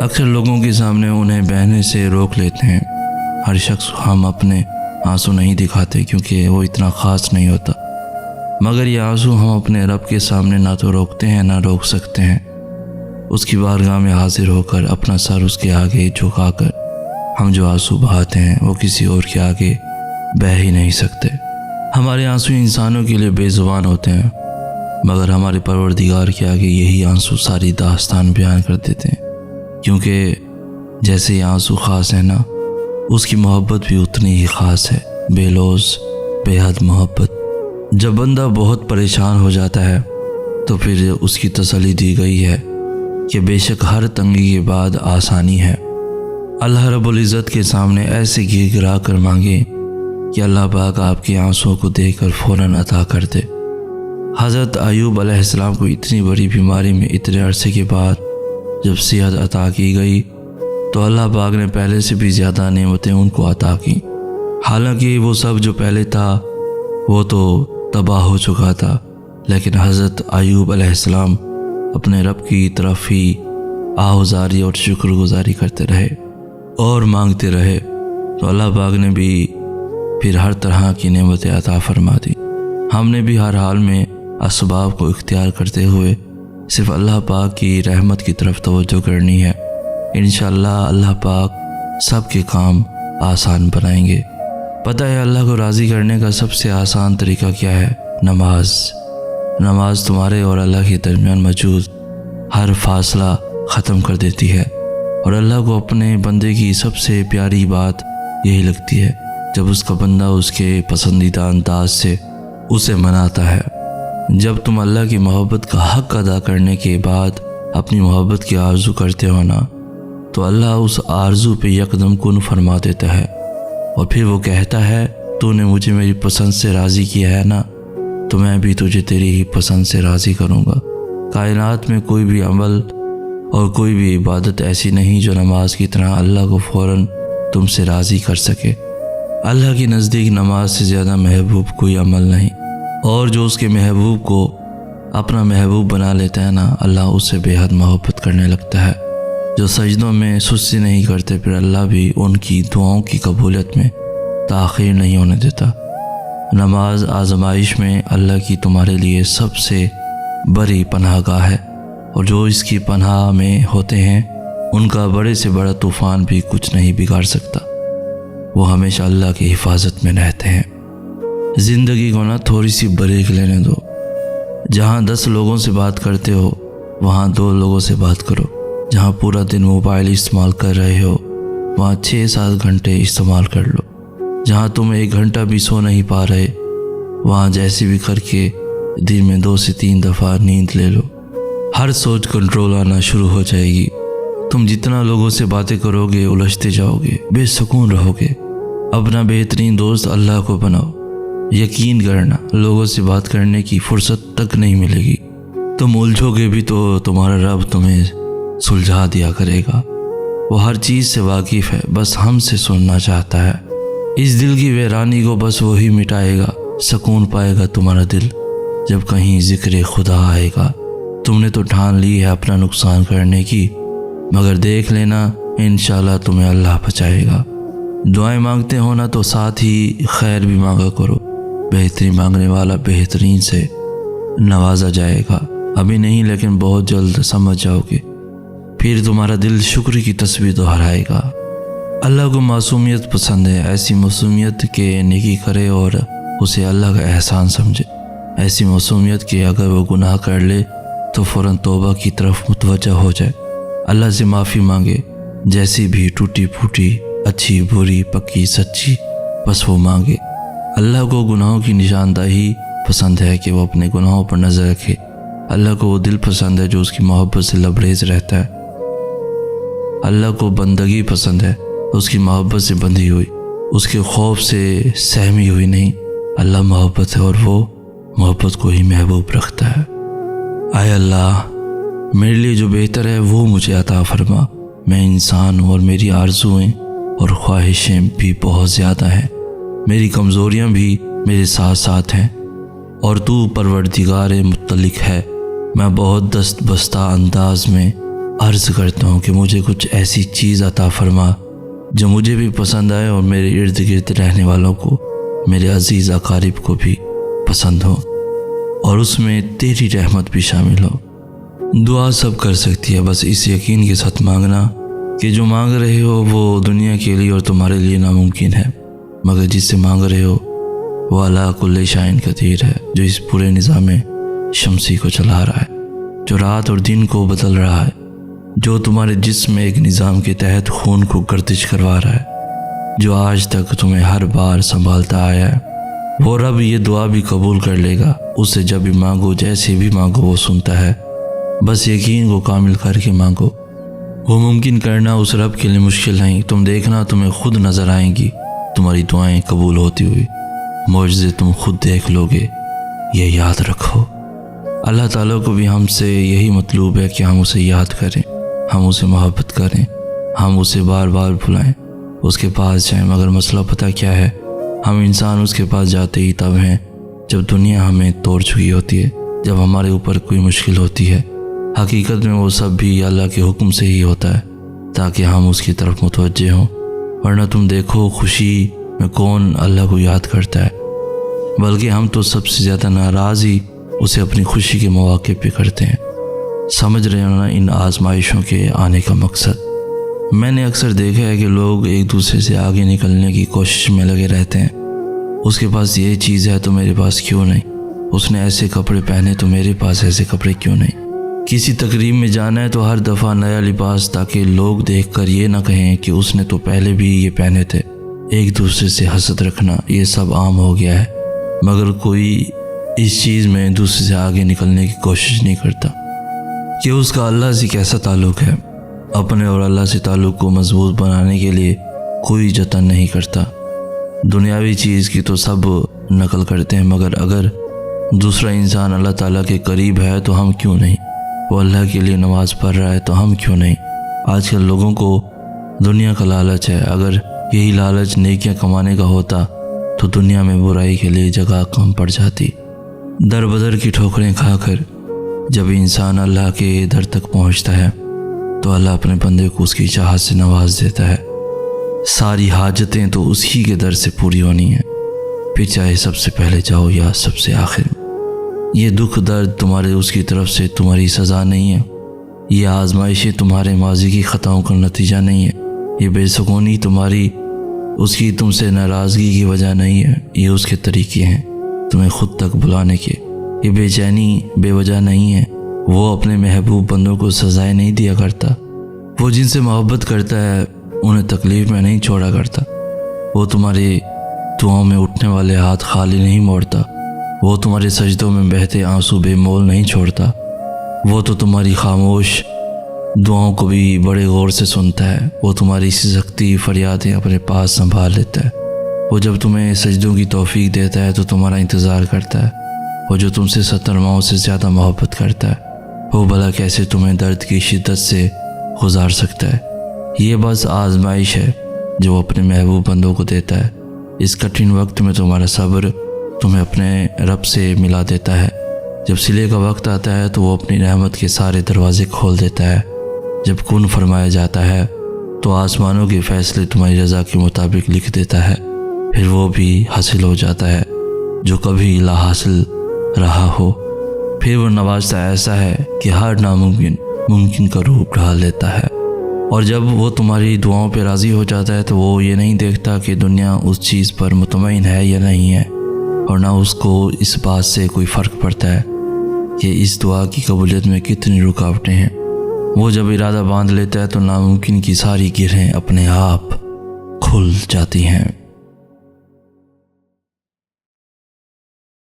اکثر لوگوں کے سامنے انہیں بہنے سے روک لیتے ہیں۔ ہر شخص ہم اپنے آنسو نہیں دکھاتے کیونکہ وہ اتنا خاص نہیں ہوتا، مگر یہ آنسو ہم اپنے رب کے سامنے نہ تو روکتے ہیں نہ روک سکتے ہیں۔ اس کی بارگاہ میں حاضر ہو کر اپنا سر اس کے آگے جھکا کر ہم جو آنسو بہاتے ہیں وہ کسی اور کے آگے بہہ ہی نہیں سکتے۔ ہمارے آنسو انسانوں کے لیے بے زبان ہوتے ہیں، مگر ہمارے پروردگار کے آگے یہی آنسو ساری داستان بیان کر دیتے ہیں، کیونکہ جیسے یہ آنسو خاص ہے نا، اس کی محبت بھی اتنی ہی خاص ہے، بے لوز، بے حد محبت۔ جب بندہ بہت پریشان ہو جاتا ہے تو پھر اس کی تسلی دی گئی ہے کہ بے شک ہر تنگی کے بعد آسانی ہے۔ اللہ رب العزت کے سامنے ایسے گر گرا کر مانگے کہ اللہ پاک آپ کے آنسوں کو دیکھ کر فوراً عطا کر دے۔ حضرت ایوب علیہ السلام کو اتنی بڑی بیماری میں اتنے عرصے کے بعد جب صحت عطا کی گئی تو اللہ پاک نے پہلے سے بھی زیادہ نعمتیں ان کو عطا کی، حالانکہ وہ سب جو پہلے تھا وہ تو تباہ ہو چکا تھا، لیکن حضرت ایوب علیہ السلام اپنے رب کی طرف ہی آہوزاری اور شکر گزاری کرتے رہے اور مانگتے رہے، تو اللہ پاک نے بھی پھر ہر طرح کی نعمتیں عطا فرما دی۔ ہم نے بھی ہر حال میں اسباب کو اختیار کرتے ہوئے صرف اللہ پاک کی رحمت کی طرف توجہ کرنی ہے۔ انشاءاللہ اللہ پاک سب کے کام آسان بنائیں گے۔ پتہ ہے اللہ کو راضی کرنے کا سب سے آسان طریقہ کیا ہے؟ نماز تمہارے اور اللہ کے درمیان موجود ہر فاصلہ ختم کر دیتی ہے، اور اللہ کو اپنے بندے کی سب سے پیاری بات یہی لگتی ہے جب اس کا بندہ اس کے پسندیدہ انداز سے اسے مناتا ہے۔ جب تم اللہ کی محبت کا حق ادا کرنے کے بعد اپنی محبت کی آرزو کرتے ہو نا، تو اللہ اس آرزو پہ یکدم کن فرما دیتا ہے، اور پھر وہ کہتا ہے تو نے مجھے میری پسند سے راضی کیا ہے نا، تو میں بھی تجھے تیری ہی پسند سے راضی کروں گا۔ کائنات میں کوئی بھی عمل اور کوئی بھی عبادت ایسی نہیں جو نماز کی طرح اللہ کو فوراً تم سے راضی کر سکے۔ اللہ کے نزدیک نماز سے زیادہ محبوب کوئی عمل نہیں، اور جو اس کے محبوب کو اپنا محبوب بنا لیتا ہے نا، اللہ اس سے بے حد محبت کرنے لگتا ہے۔ جو سجدوں میں سستی نہیں کرتے، پھر اللہ بھی ان کی دعاؤں کی قبولیت میں تاخیر نہیں ہونے دیتا۔ نماز آزمائش میں اللہ کی تمہارے لیے سب سے بڑی پناہ گاہ ہے، اور جو اس کی پناہ میں ہوتے ہیں ان کا بڑے سے بڑا طوفان بھی کچھ نہیں بگاڑ سکتا، وہ ہمیشہ اللہ کی حفاظت میں رہتے ہیں۔ زندگی کو نہ تھوڑی سی بریک لینے دو، جہاں 10 لوگوں سے بات کرتے ہو وہاں 2 لوگوں سے بات کرو، جہاں پورا دن موبائل استعمال کر رہے ہو وہاں 6-7 گھنٹے استعمال کر لو، جہاں تم 1 گھنٹہ بھی سو نہیں پا رہے وہاں جیسے بھی کر کے دن میں 2 سے 3 دفعہ نیند لے لو۔ ہر سوچ کنٹرول آنا شروع ہو جائے گی۔ تم جتنا لوگوں سے باتیں کرو گے الجھتے جاؤ گے، بے سکون رہو گے۔ اپنا بہترین دوست اللہ کو بناؤ، یقین کرنا لوگوں سے بات کرنے کی فرصت تک نہیں ملے گی۔ تم الجھو گے بھی تو تمہارا رب تمہیں سلجھا دیا کرے گا، وہ ہر چیز سے واقف ہے، بس ہم سے سننا چاہتا ہے۔ اس دل کی ویرانی کو بس وہی مٹائے گا، سکون پائے گا تمہارا دل جب کہیں ذکر خدا آئے گا۔ تم نے تو ٹھان لی ہے اپنا نقصان کرنے کی، مگر دیکھ لینا انشاءاللہ تمہیں اللہ بچائے گا۔ دعائیں مانگتے ہو نا تو ساتھ ہی خیر بھی مانگا کرو، بہترین مانگنے والا بہترین سے نوازا جائے گا۔ ابھی نہیں لیکن بہت جلد سمجھ جاؤ گے، پھر تمہارا دل شکر کی تسبیح دہرائے گا۔ اللہ کو معصومیت پسند ہے، ایسی معصومیت کہ نیکی کرے اور اسے اللہ کا احسان سمجھے، ایسی معصومیت کہ اگر وہ گناہ کر لے تو فوراً توبہ کی طرف متوجہ ہو جائے، اللہ سے معافی مانگے، جیسی بھی ٹوٹی پھوٹی، اچھی بری، پکی سچی، بس وہ مانگے۔ اللہ کو گناہوں کی نشاندہی پسند ہے کہ وہ اپنے گناہوں پر نظر رکھے۔ اللہ کو وہ دل پسند ہے جو اس کی محبت سے لبریز رہتا ہے۔ اللہ کو بندگی پسند ہے، اس کی محبت سے بندھی ہوئی، اس کے خوف سے سہمی ہوئی نہیں۔ اللہ محبت ہے اور وہ محبت کو ہی محبوب رکھتا ہے۔ اے اللہ، میرے لیے جو بہتر ہے وہ مجھے عطا فرما۔ میں انسان ہوں اور میری آرزوئیں اور خواہشیں بھی بہت زیادہ ہیں، میری کمزوریاں بھی میرے ساتھ ساتھ ہیں، اور تو پروردگار مطلق ہے۔ میں بہت دست بستہ انداز میں عرض کرتا ہوں کہ مجھے کچھ ایسی چیز عطا فرما جو مجھے بھی پسند آئے اور میرے ارد گرد رہنے والوں کو، میرے عزیز اقارب کو بھی پسند ہو، اور اس میں تیری رحمت بھی شامل ہو۔ دعا سب کر سکتی ہے، بس اس یقین کے ساتھ مانگنا کہ جو مانگ رہے ہو وہ دنیا کے لیے اور تمہارے لیے ناممکن ہے، مگر جس سے مانگ رہے ہو وہ علی کل شیء قدیر ہے، جو اس پورے نظام شمسی کو چلا رہا ہے، جو رات اور دن کو بدل رہا ہے، جو تمہارے جسم میں ایک نظام کے تحت خون کو گردش کروا رہا ہے، جو آج تک تمہیں ہر بار سنبھالتا آیا ہے۔ وہ رب یہ دعا بھی قبول کر لے گا، اس سے جب بھی مانگو، جیسے بھی مانگو وہ سنتا ہے، بس یقین کو کامل کر کے مانگو۔ وہ ممکن کرنا اس رب کے لیے مشکل نہیں، تم دیکھنا تمہیں خود نظر آئیں گی تمہاری دعائیں قبول ہوتی ہوئی، معجزے تم خود دیکھ لو گے۔ یہ یاد رکھو، اللہ تعالیٰ کو بھی ہم سے یہی مطلوب ہے کہ ہم اسے یاد کریں، ہم اسے محبت کریں، ہم اسے بار بار بلائیں، اس کے پاس جائیں، مگر مسئلہ پتہ کیا ہے؟ ہم انسان اس کے پاس جاتے ہی تب ہیں جب دنیا ہمیں توڑ چکی ہوتی ہے، جب ہمارے اوپر کوئی مشکل ہوتی ہے۔ حقیقت میں وہ سب بھی اللہ کے حکم سے ہی ہوتا ہے تاکہ ہم اس کی طرف متوجہ ہوں، ورنہ تم دیکھو خوشی میں کون اللہ کو یاد کرتا ہے، بلکہ ہم تو سب سے زیادہ ناراض ہی اسے اپنی خوشی کے مواقع پہ کرتے ہیں۔ سمجھ رہے ہو نا ان آزمائشوں کے آنے کا مقصد؟ میں نے اکثر دیکھا ہے کہ لوگ ایک دوسرے سے آگے نکلنے کی کوشش میں لگے رہتے ہیں۔ اس کے پاس یہ چیز ہے تو میرے پاس کیوں نہیں؟ اس نے ایسے کپڑے پہنے تو میرے پاس ایسے کپڑے کیوں نہیں؟ کسی تقریب میں جانا ہے تو ہر دفعہ نیا لباس تاکہ لوگ دیکھ کر یہ نہ کہیں کہ اس نے تو پہلے بھی یہ پہنے تھے۔ ایک دوسرے سے حسد رکھنا یہ سب عام ہو گیا ہے، مگر کوئی اس چیز میں دوسرے سے آگے نکلنے کی کوشش نہیں کرتا کہ اس کا اللہ سے کیسا تعلق ہے۔ اپنے اور اللہ سے تعلق کو مضبوط بنانے کے لیے کوئی جتن نہیں کرتا۔ دنیاوی چیز کی تو سب نقل کرتے ہیں، مگر اگر دوسرا انسان اللہ تعالیٰ کے قریب ہے تو ہم کیوں نہیں؟ وہ اللہ کے لیے نماز پڑھ رہا ہے تو ہم کیوں نہیں؟ آج کل لوگوں کو دنیا کا لالچ ہے، اگر یہی لالچ نیکیاں کمانے کا ہوتا تو دنیا میں برائی کے لیے جگہ کم پڑ جاتی۔ در بدر کی ٹھوکریں کھا کر جب انسان اللہ کے در تک پہنچتا ہے تو اللہ اپنے بندے کو اس کی چاہت سے نواز دیتا ہے۔ ساری حاجتیں تو اسی کے در سے پوری ہونی ہیں، پھر چاہے سب سے پہلے جاؤ یا سب سے آخر میں۔ یہ دکھ درد تمہارے اس کی طرف سے تمہاری سزا نہیں ہے، یہ آزمائشیں تمہارے ماضی کی خطاؤں کا نتیجہ نہیں ہے، یہ بے سکونی تمہاری اس کی تم سے ناراضگی کی وجہ نہیں ہے، یہ اس کے طریقے ہیں تمہیں خود تک بلانے کے۔ یہ بے چینی بے وجہ نہیں ہے، وہ اپنے محبوب بندوں کو سزائیں نہیں دیا کرتا، وہ جن سے محبت کرتا ہے انہیں تکلیف میں نہیں چھوڑا کرتا، وہ تمہاری دعاؤں میں اٹھنے والے ہاتھ خالی نہیں موڑتا، وہ تمہارے سجدوں میں بہتے آنسو بے مول نہیں چھوڑتا، وہ تو تمہاری خاموش دعاؤں کو بھی بڑے غور سے سنتا ہے، وہ تمہاری سکتی فریادیں اپنے پاس سنبھال لیتا ہے، وہ جب تمہیں سجدوں کی توفیق دیتا ہے تو تمہارا انتظار کرتا ہے، وہ جو تم سے 70 ماؤں سے زیادہ محبت کرتا ہے، وہ بھلا کیسے تمہیں درد کی شدت سے گزار سکتا ہے؟ یہ بس آزمائش ہے جو اپنے محبوب بندوں کو دیتا ہے۔ اس کٹھن وقت میں تمہارا صبر تمہیں اپنے رب سے ملا دیتا ہے۔ جب صلے کا وقت آتا ہے تو وہ اپنی رحمت کے سارے دروازے کھول دیتا ہے۔ جب کن فرمایا جاتا ہے تو آسمانوں کے فیصلے تمہاری رضا کے مطابق لکھ دیتا ہے، پھر وہ بھی حاصل ہو جاتا ہے جو کبھی لا حاصل رہا ہو۔ پھر وہ نوازتا ایسا ہے کہ ہر ناممکن ممکن کا روپ ڈھال دیتا ہے، اور جب وہ تمہاری دعاؤں پہ راضی ہو جاتا ہے تو وہ یہ نہیں دیکھتا کہ دنیا اس چیز پر مطمئن ہے یا نہیں ہے، اور نہ اس کو اس بات سے کوئی فرق پڑتا ہے کہ اس دعا کی قبولیت میں کتنی رکاوٹیں ہیں۔ وہ جب ارادہ باندھ لیتا ہے تو ناممکن کی ساری گرہیں اپنے آپ کھل جاتی ہیں۔